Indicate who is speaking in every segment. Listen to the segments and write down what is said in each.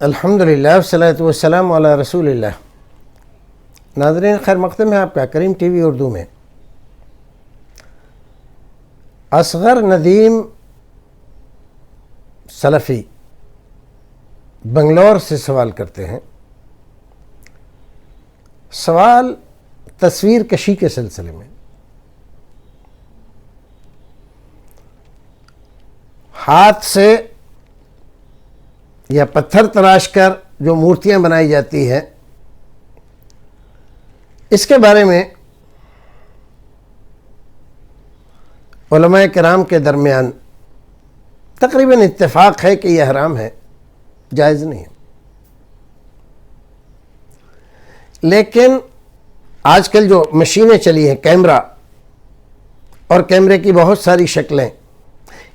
Speaker 1: الحمدللہ والصلاۃ والسلام علی رسول اللہ۔ ناظرین خیر مقدم ہے آپ کا کریم ٹی وی اردو میں۔ اصغر ندیم سلفی بنگلور سے سوال کرتے ہیں۔ سوال تصویر کشی کے سلسلے میں۔ ہاتھ سے یا پتھر تراش کر جو مورتیاں بنائی جاتی ہیں، اس کے بارے میں علماء کرام کے درمیان تقریباً اتفاق ہے کہ یہ حرام ہے، جائز نہیں ہے۔ لیکن آج کل جو مشینیں چلی ہیں، کیمرہ اور کیمرے کی بہت ساری شکلیں،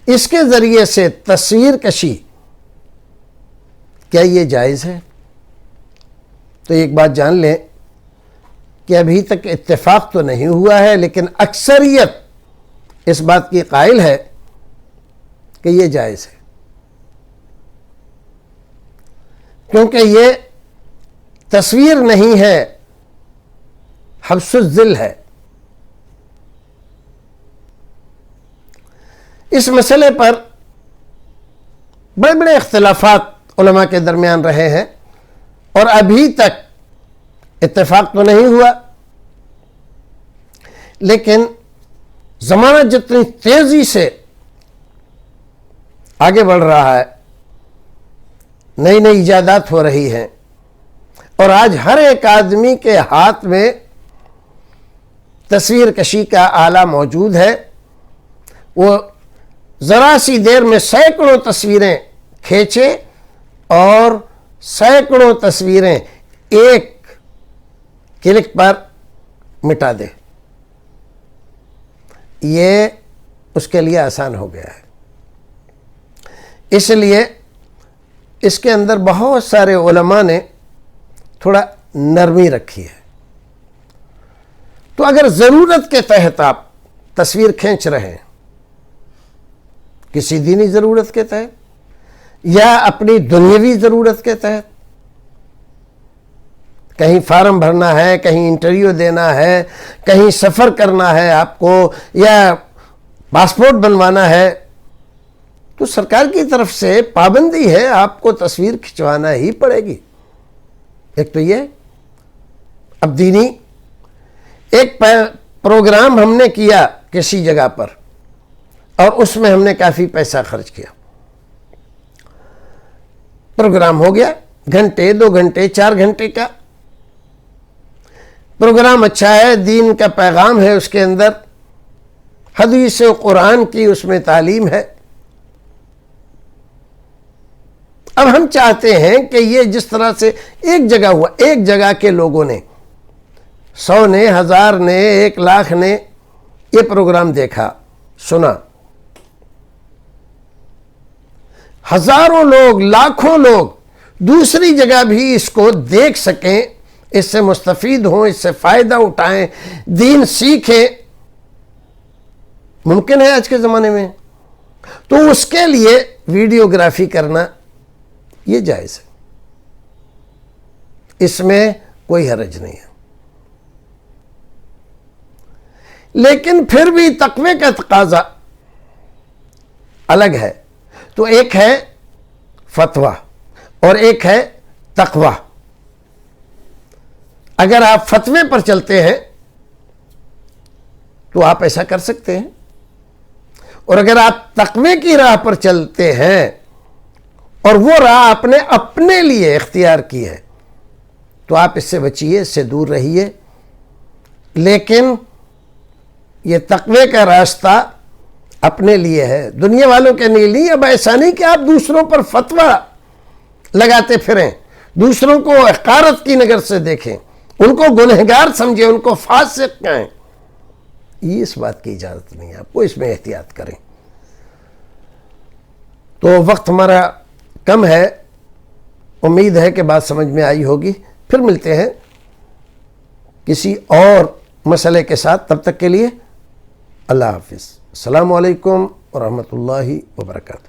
Speaker 1: اس کے ذریعے سے تصویر کشی کیا یہ جائز ہے؟ تو ایک بات جان لیں کہ ابھی تک اتفاق تو نہیں ہوا ہے، لیکن اکثریت اس بات کی قائل ہے کہ یہ جائز ہے، کیونکہ یہ تصویر نہیں ہے، حبس الظل ہے۔ اس مسئلے پر بڑے بڑے اختلافات علماء کے درمیان رہے ہیں اور ابھی تک اتفاق تو نہیں ہوا، لیکن زمانہ جتنی تیزی سے آگے بڑھ رہا ہے، نئی نئی ایجادات ہو رہی ہیں، اور آج ہر ایک آدمی کے ہاتھ میں تصویر کشی کا آلہ موجود ہے۔ وہ ذرا سی دیر میں سینکڑوں تصویریں کھینچے اور سینکڑوں تصویریں ایک کلک پر مٹا دے، یہ اس کے لیے آسان ہو گیا ہے۔ اس لیے اس کے اندر بہت سارے علماء نے تھوڑا نرمی رکھی ہے۔ تو اگر ضرورت کے تحت آپ تصویر کھینچ رہے ہیں، کسی دینی ضرورت کے تحت یا اپنی دنیاوی ضرورت کے تحت، کہیں فارم بھرنا ہے، کہیں انٹرویو دینا ہے، کہیں سفر کرنا ہے آپ کو، یا پاسپورٹ بنوانا ہے، تو سرکار کی طرف سے پابندی ہے، آپ کو تصویر کھنچوانا ہی پڑے گی۔ ایک تو یہ، اب دینی ایک پروگرام ہم نے کیا کسی جگہ پر اور اس میں ہم نے کافی پیسہ خرچ کیا، پروگرام ہو گیا، گھنٹے 2 گھنٹے 4 گھنٹے کا پروگرام، اچھا ہے، دین کا پیغام ہے اس کے اندر، حدیث و قرآن کی اس میں تعلیم ہے۔ اب ہم چاہتے ہیں کہ یہ جس طرح سے ایک جگہ ہوا، ایک جگہ کے لوگوں نے، 100 نے، 1000 نے، 1 لاکھ نے یہ پروگرام دیکھا، سنا، ہزاروں لوگ، لاکھوں لوگ دوسری جگہ بھی اس کو دیکھ سکیں، اس سے مستفید ہوں، اس سے فائدہ اٹھائیں، دین سیکھیں، ممکن ہے آج کے زمانے میں، تو اس کے لیے ویڈیوگرافی کرنا یہ جائز ہے، اس میں کوئی حرج نہیں ہے۔ لیکن پھر بھی تقوی کا تقاضا الگ ہے، تو ایک ہے فتویٰ اور ایک ہے تقوی۔ اگر آپ فتوے پر چلتے ہیں تو آپ ایسا کر سکتے ہیں، اور اگر آپ تقوی کی راہ پر چلتے ہیں اور وہ راہ آپ نے اپنے لیے اختیار کی ہے، تو آپ اس سے بچیے، اس سے دور رہیے۔ لیکن یہ تقوی کا راستہ اپنے لیے ہے، دنیا والوں کے لیے نہیں۔ اب ایسا نہیں کہ آپ دوسروں پر فتویٰ لگاتے پھریں، دوسروں کو حقارت کی نظر سے دیکھیں، ان کو گنہگار سمجھیں، ان کو فاسق کہیں، یہ اس بات کی اجازت نہیں ہے، آپ کو اس میں احتیاط کریں۔ تو وقت ہمارا کم ہے، امید ہے کہ بات سمجھ میں آئی ہوگی۔ پھر ملتے ہیں کسی اور مسئلے کے ساتھ، تب تک کے لیے اللہ حافظ۔ السلام علیکم ورحمۃ اللہ وبرکاتہ۔